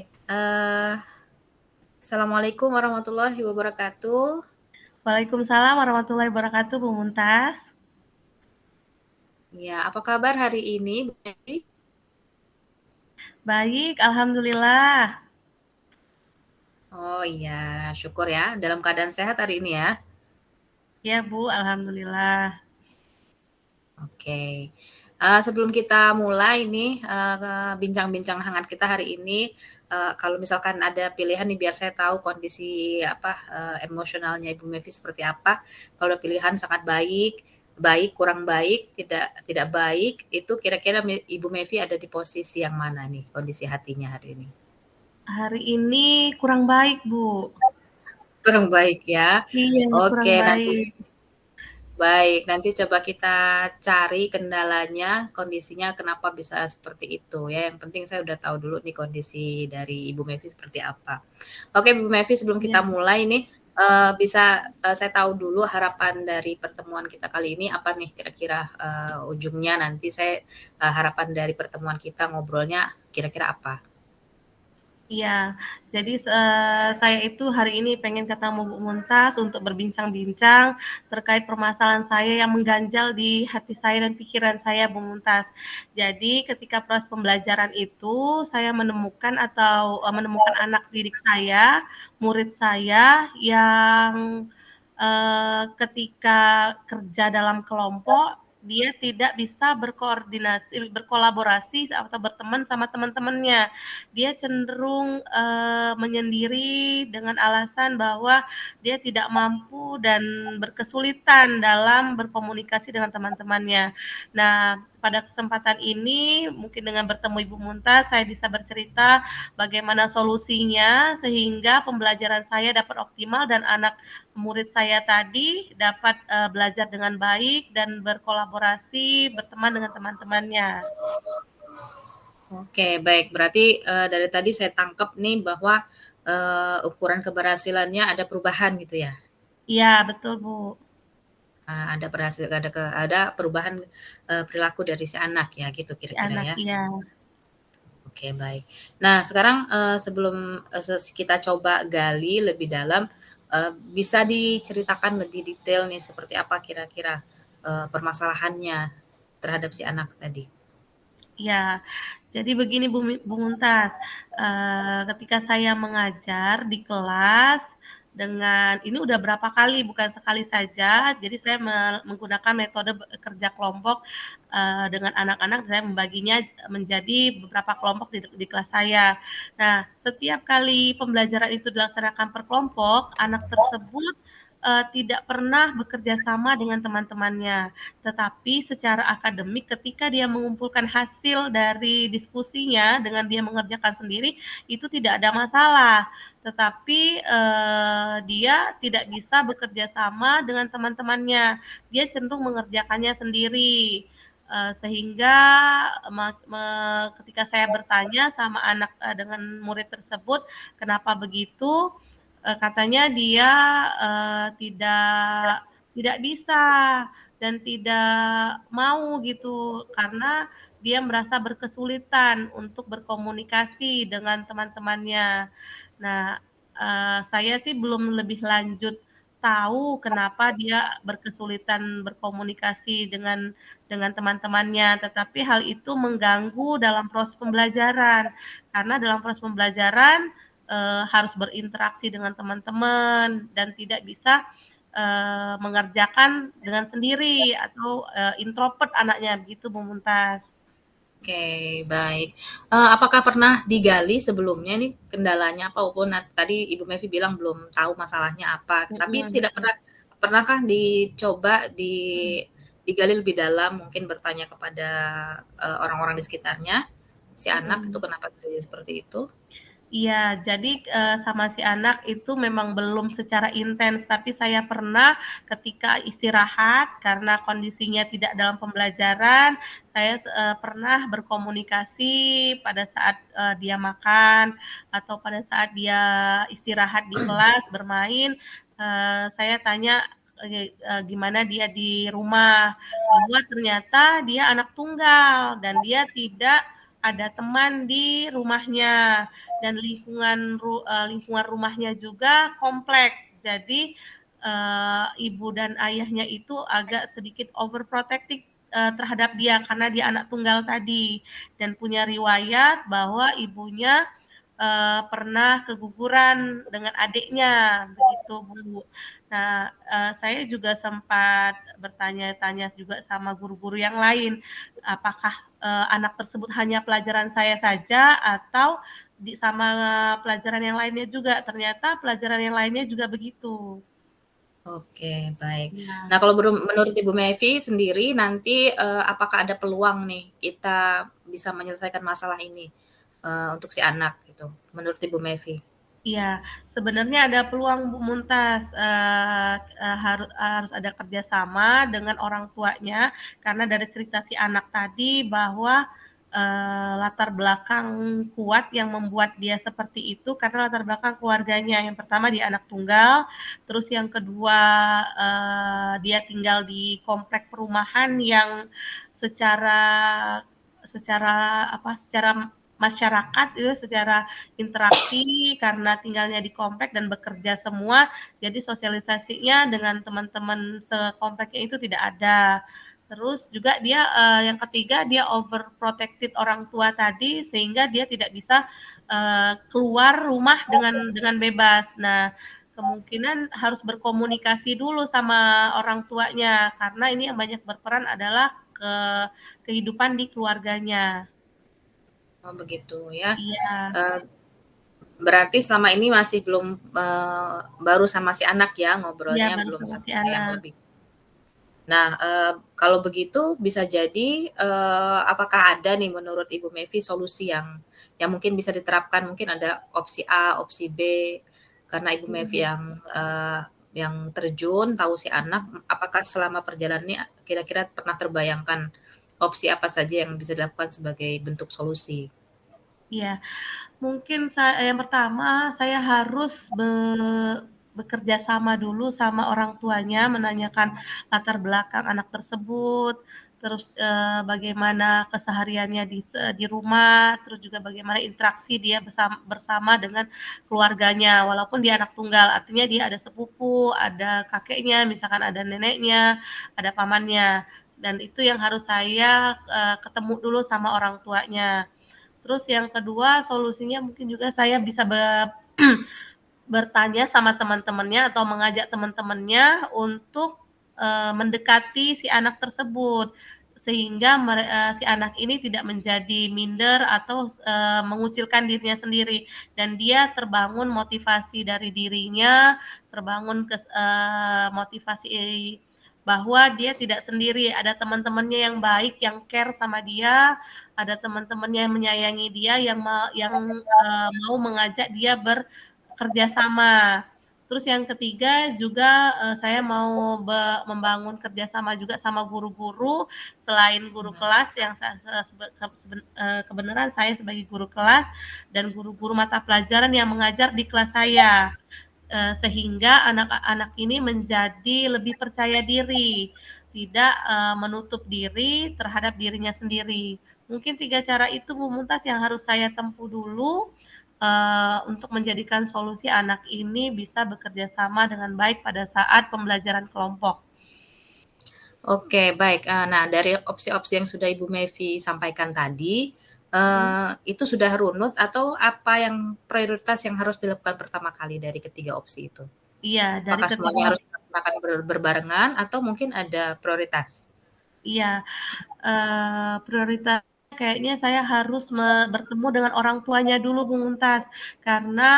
Eee, Assalamualaikum warahmatullahi wabarakatuh. Waalaikumsalam warahmatullahi wabarakatuh, Bu Muntas. Ya, apa kabar hari ini, Bu Devi? Baik, alhamdulillah. Oh iya, syukur ya, dalam keadaan sehat hari ini ya. Ya, Bu, alhamdulillah. Oke. Sebelum kita mulai nih, bincang-bincang hangat kita hari ini, kalau misalkan ada pilihan nih biar saya tahu kondisi emosionalnya Ibu Mevi seperti apa. Kalau pilihan sangat baik, baik, kurang baik, tidak tidak baik, itu kira-kira Ibu Mevi ada di posisi yang mana nih kondisi hatinya hari ini? Hari ini kurang baik, Bu. Kurang baik ya. Iya, kurang Oke, nanti baik. baik, nanti coba kita cari kendalanya, kondisinya kenapa bisa seperti itu ya. Yang penting saya udah tahu dulu nih kondisi dari Ibu Mevi seperti apa. Oke, Bu Mevi, sebelum Iya, kita mulai nih, saya tahu dulu harapan dari pertemuan kita kali ini apa nih kira-kira, ujungnya nanti harapan dari pertemuan kita ngobrolnya kira-kira apa? iya. Jadi saya itu hari ini pengen ketemu Bu Muntas untuk berbincang-bincang terkait permasalahan saya yang mengganjal di hati saya dan pikiran saya, Bu Muntas. Jadi ketika proses pembelajaran itu saya menemukan anak didik saya, murid saya yang ketika kerja dalam kelompok dia tidak bisa berkolaborasi atau berteman sama teman-temannya. Dia cenderung menyendiri dengan alasan bahwa dia tidak mampu dan berkesulitan dalam berkomunikasi dengan teman-temannya. Nah, pada kesempatan ini mungkin dengan bertemu Ibu Muntas saya bisa bercerita bagaimana solusinya sehingga pembelajaran saya dapat optimal dan anak murid saya tadi dapat belajar dengan baik dan berkolaborasi, berteman dengan teman-temannya. Oke, baik. Berarti, dari tadi saya tangkap nih bahwa, ukuran keberhasilannya ada perubahan gitu ya? Iya, betul, Bu. Ada perubahan, perilaku dari si anak ya gitu Si kira-kira anak, ya? iya. Oke, baik. Nah sekarang, sebelum, kita coba gali lebih dalam, bisa diceritakan lebih detail nih seperti apa kira-kira, permasalahannya terhadap si anak tadi? Iya, jadi begini Bu Muntas, ketika saya mengajar di kelas dengan ini udah berapa kali, bukan sekali saja, jadi saya menggunakan metode kerja kelompok, dengan anak-anak, saya membaginya menjadi beberapa kelompok di kelas saya. Nah, setiap kali pembelajaran itu dilaksanakan per kelompok, anak tersebut, tidak pernah bekerja sama dengan teman-temannya. Tetapi secara akademik ketika dia mengumpulkan hasil dari diskusinya dengan dia mengerjakan sendiri, itu tidak ada masalah. Tetapi, dia tidak bisa bekerja sama dengan teman-temannya. Dia cenderung mengerjakannya sendiri, sehingga ketika saya bertanya sama anak dengan murid tersebut, "Kenapa begitu?" Katanya dia, tidak bisa dan tidak mau gitu, karena dia merasa berkesulitan untuk berkomunikasi dengan teman-temannya. Nah, saya sih belum lebih lanjut tahu kenapa dia berkesulitan berkomunikasi dengan teman-temannya, tetapi hal itu mengganggu dalam proses pembelajaran. Karena dalam proses pembelajaran, harus berinteraksi dengan teman-teman dan tidak bisa mengerjakan dengan sendiri atau introvert anaknya begitu Bu Muntas. Oke, baik. Apakah pernah digali sebelumnya nih kendalanya apa? Walaupun tadi Ibu Mevi bilang belum tahu masalahnya apa, tapi Mhm, tidak betul. pernahkah dicoba digali lebih dalam, mungkin bertanya kepada, orang-orang di sekitarnya, si anak itu Mhm. kenapa bisa jadi seperti itu? Iya, jadi, sama si anak itu memang belum secara intens, tapi saya pernah ketika istirahat karena kondisinya tidak dalam pembelajaran, saya pernah berkomunikasi pada saat, dia makan atau pada saat dia istirahat di kelas bermain, saya tanya, gimana dia di rumah, bahwa ternyata dia anak tunggal dan dia tidak ada teman di rumahnya dan lingkungan rumahnya juga komplek. Jadi ibu dan ayahnya itu agak sedikit overprotective terhadap dia karena dia anak tunggal tadi dan punya riwayat bahwa ibunya pernah keguguran dengan adiknya, begitu Bu. Nah, saya juga sempat bertanya-tanya juga sama guru-guru yang lain, apakah anak tersebut hanya pelajaran saya saja atau sama pelajaran yang lainnya juga. Ternyata pelajaran yang lainnya juga begitu. Oke, baik. Nah, Ya. kalau menurut Ibu Mevi sendiri nanti, apakah ada peluang nih kita bisa menyelesaikan masalah ini, untuk si anak gitu, menurut Ibu Mevi? Iya, sebenarnya ada peluang Bu Muntas, harus ada kerjasama dengan orang tuanya, karena dari cerita si anak tadi bahwa, latar belakang kuat yang membuat dia seperti itu karena latar belakang keluarganya. Yang pertama dia anak tunggal, terus yang kedua, dia tinggal di komplek perumahan yang secara secara masyarakat itu secara interaksi karena tinggalnya di komplek dan bekerja semua, jadi sosialisasinya dengan teman-teman sekompleknya itu tidak ada. Terus juga dia yang ketiga dia overprotected orang tua tadi sehingga dia tidak bisa keluar rumah dengan bebas. Nah, kemungkinan harus berkomunikasi dulu sama orang tuanya karena ini yang banyak berperan adalah kehidupan di keluarganya. Oh, begitu ya. Iya, Eee, Berarti selama ini masih belum, baru sama si anak ya, iya ngobrolnya baru belum sama si sampai yang anak. lebih. Nah, kalau begitu bisa jadi, apakah ada nih menurut Ibu Mevi solusi yang mungkin bisa diterapkan? Mungkin ada opsi A, opsi B, karena Ibu Mevi Mhm. yang terjun, tahu si anak, apakah selama perjalanannya kira-kira pernah terbayangkan opsi apa saja yang bisa dilakukan sebagai bentuk solusi? Iya, mungkin yang pertama saya harus bekerja sama dulu sama orang tuanya, menanyakan latar belakang anak tersebut, terus, bagaimana kesehariannya di rumah, terus juga bagaimana interaksi dia bersama dengan keluarganya, walaupun dia anak tunggal, artinya dia ada sepupu, ada kakeknya, misalkan ada neneknya, ada pamannya, dan itu yang harus saya, ketemu dulu sama orang tuanya. Terus yang kedua solusinya mungkin juga saya bisa bertanya sama teman-temannya atau mengajak teman-temannya untuk, mendekati si anak tersebut, sehingga si anak ini tidak menjadi minder atau, mengucilkan dirinya sendiri dan dia terbangun motivasi dari dirinya, terbangun motivasi bahwa dia tidak sendiri, ada teman-temannya yang baik, yang care sama dia, ada teman-temannya yang menyayangi dia, mau mengajak dia kerja sama. Terus yang ketiga juga saya mau membangun kerjasama juga sama guru-guru selain guru kelas yang kebenaran saya sebagai guru kelas dan guru-guru mata pelajaran yang mengajar di kelas saya sehingga anak-anak ini menjadi lebih percaya diri, tidak menutup diri terhadap dirinya sendiri. Mungkin 3 cara itu Bu Muntas yang harus saya tempuh dulu untuk menjadikan solusi anak ini bisa bekerja sama dengan baik pada saat pembelajaran kelompok. Oke, baik. Nah, dari opsi-opsi yang sudah Ibu Mevi sampaikan tadi, Mhm. itu sudah runut atau apa yang prioritas yang harus dilakukan pertama kali dari ketiga opsi itu? Iya, dari Apakah ketiga semuanya harus dilaksanakan berbarengan atau mungkin ada prioritas? iya, prioritas kayaknya saya harus bertemu dengan orang tuanya dulu Bu Muntas, karena,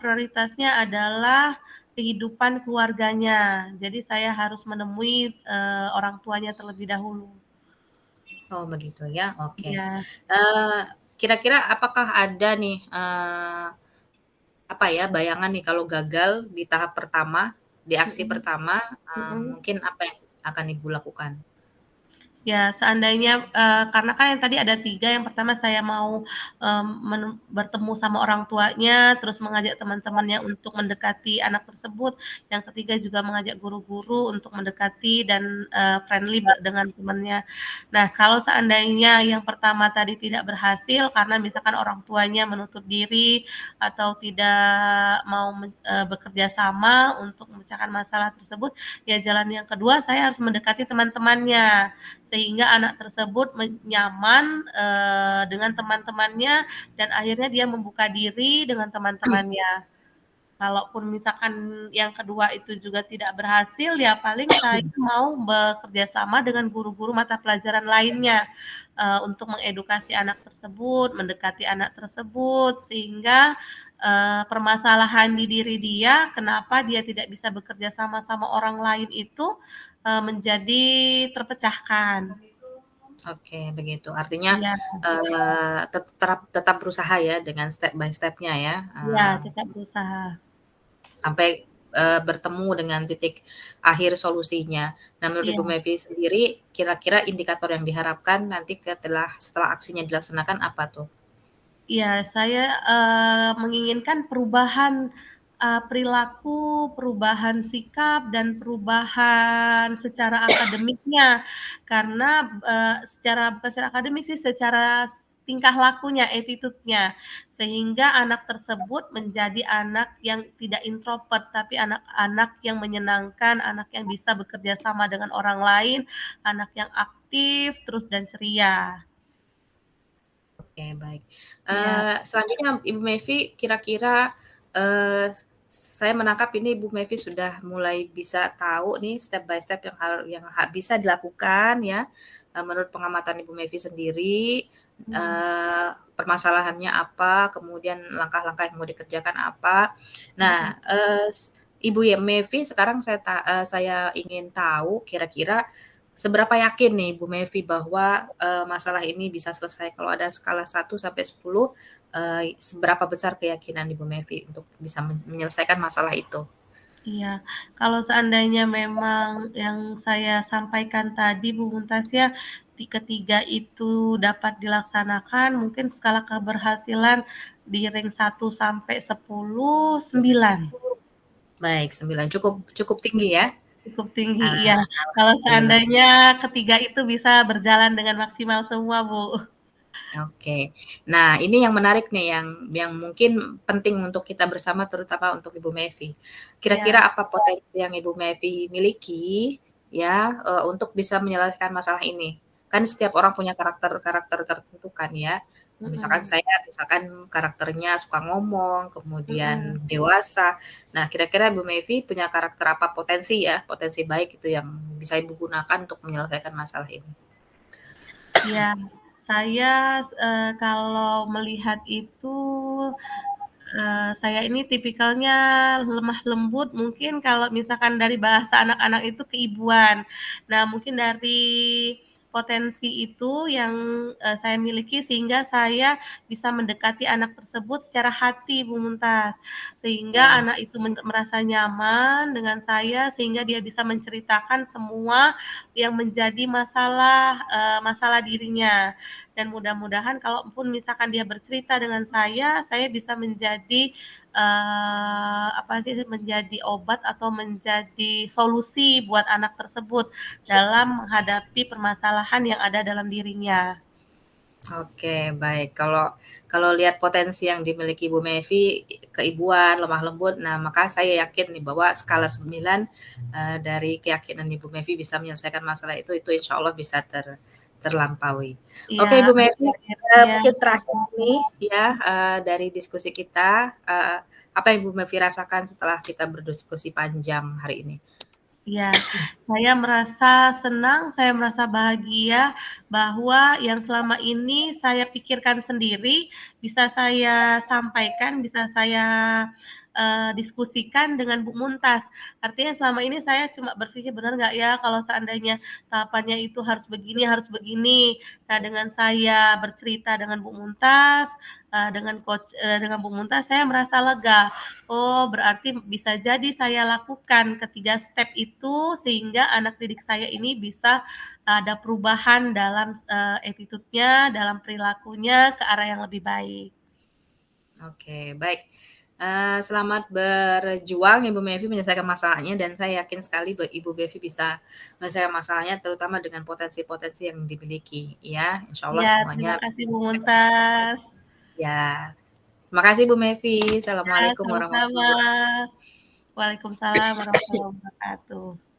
prioritasnya adalah kehidupan keluarganya. Jadi saya harus menemui, orang tuanya terlebih dahulu. Oh, begitu ya, oke. Iya, Eee, Kira-kira apakah ada nih, apa ya, bayangan nih kalau gagal di tahap pertama, di aksi mhm pertama, mhm. mungkin apa yang akan Ibu lakukan? Ya, seandainya, karena kan yang tadi ada 3, yang pertama saya mau, bertemu sama orang tuanya, terus mengajak teman-temannya untuk mendekati anak tersebut, yang ketiga juga mengajak guru-guru untuk mendekati dan, friendly dengan temannya. Nah, kalau seandainya yang pertama tadi tidak berhasil karena misalkan orang tuanya menutup diri atau tidak mau bekerja sama untuk memecahkan masalah tersebut, ya jalan yang kedua saya harus mendekati teman-temannya. Sehingga anak tersebut nyaman dengan teman-temannya dan akhirnya dia membuka diri dengan teman-temannya. Kalaupun misalkan yang kedua itu juga tidak berhasil, ya paling saya mau bekerja sama dengan guru-guru mata pelajaran lainnya untuk mengedukasi anak tersebut, mendekati anak tersebut, sehingga permasalahan di diri dia, kenapa dia tidak bisa bekerja sama sama orang lain itu menjadi terpecahkan. Oke, begitu. Artinya, Iya, tetap berusaha ya dengan step by step-nya ya, iya, tetap berusaha. sampai, bertemu dengan titik akhir solusinya. Nah, menurut Iya. Ibu Mevi sendiri, kira-kira indikator yang diharapkan nanti setelah aksinya dilaksanakan apa tuh? Iya, saya, menginginkan perubahan, perilaku, perubahan sikap, dan perubahan secara akademiknya. Karena, bukan secara akademik sih, secara tingkah lakunya, attitude-nya. Sehingga anak tersebut menjadi anak yang tidak introvert, tapi anak-anak yang menyenangkan, anak yang bisa bekerja sama dengan orang lain, anak yang aktif, terus dan ceria. Oke, baik. Iya, Selanjutnya Ibu Mevi kira-kira, saya menangkap ini Ibu Mevi sudah mulai bisa tahu nih step by step yang bisa dilakukan ya, menurut pengamatan Ibu Mevi sendiri, mhm, permasalahannya apa, kemudian langkah-langkah yang mau dikerjakan apa. mhm. Nah, Ibu Mevi sekarang saya ingin tahu kira-kira seberapa yakin nih Bu Mevi bahwa, masalah ini bisa selesai? Kalau ada skala 1 sampai 10, seberapa besar keyakinan Ibu Mevi untuk bisa menyelesaikan masalah itu? Iya, kalau seandainya memang yang saya sampaikan tadi, Bu Muntas ya, ketiga itu dapat dilaksanakan, mungkin skala keberhasilan di range 1 sampai 10, 9. Baik, 9, cukup cukup tinggi ya? Cukup tinggi, Ah, iya. Kalau alhamdulillah. seandainya ketiga itu bisa berjalan dengan maksimal semua, Bu. Oke. Nah, ini yang menarik nih yang mungkin penting untuk kita bersama terutama untuk Ibu Mevi. Iya, Kira-kira apa potensi yang Ibu Mevi miliki ya, untuk bisa menyelesaikan masalah ini? Kan setiap orang punya karakter-karakter tertentu kan ya. Misalkan mhm, saya karakternya suka ngomong, mhm. kemudian dewasa. Nah, kira-kira Ibu Mevi punya karakter apa potensi ya, potensi baik itu yang bisa Ibu gunakan untuk menyelesaikan masalah ini? Iya, saya, kalau melihat itu, saya ini tipikalnya lemah lembut, mungkin kalau misalkan dari bahasa anak-anak itu keibuan. Nah, mungkin dari potensi itu yang, saya miliki sehingga saya bisa mendekati anak tersebut secara hati, Bu Muntas. Sehingga Oke. anak itu merasa nyaman dengan saya, sehingga dia bisa menceritakan semua yang menjadi masalah dirinya. Dan mudah-mudahan kalaupun misalkan dia bercerita dengan saya bisa menjadi menjadi obat atau menjadi solusi buat anak tersebut dalam menghadapi permasalahan yang ada dalam dirinya. Oke, baik. Kalau kalau lihat potensi yang dimiliki Bu Mevi, keibuan, lemah lembut, nah maka saya yakin nih bahwa skala 9, dari keyakinan Ibu Mevi bisa menyelesaikan masalah itu insya Allah bisa terlampaui. Iya, Oke Ibu Mevi, iya, mungkin terakhir nih ya, dari diskusi kita, apa yang Ibu Mevi rasakan setelah kita berdiskusi panjang hari ini? iya. Saya merasa senang, saya merasa bahagia bahwa yang selama ini saya pikirkan sendiri bisa saya sampaikan, bisa saya, diskusikan dengan Bu Muntas. Artinya selama ini saya cuma berpikir, "Benar nggak ya kalau seandainya tahapannya itu harus begini harus begini." Nah, dengan saya bercerita dengan Bu Muntas, dengan Bu Muntas, saya merasa lega. Oh, berarti bisa jadi saya lakukan ketiga step itu sehingga anak didik saya ini bisa, ada perubahan dalam, attitude-nya, dalam perilakunya ke arah yang lebih baik. Oke, baik. Selamat berjuang Ibu Mevi menyelesaikan masalahnya dan saya yakin sekali Ibu Mevi bisa menyelesaikan masalahnya terutama dengan potensi-potensi yang dimiliki ya. Insya Allah Iya, terima semuanya kasih Bu Muntas. ya. Terima kasih Bu Mevi. Ya, Assalamualaikum sama-sama. warahmatullahi wabarakatuh. Waalaikumsalam warahmatullahi wabarakatuh.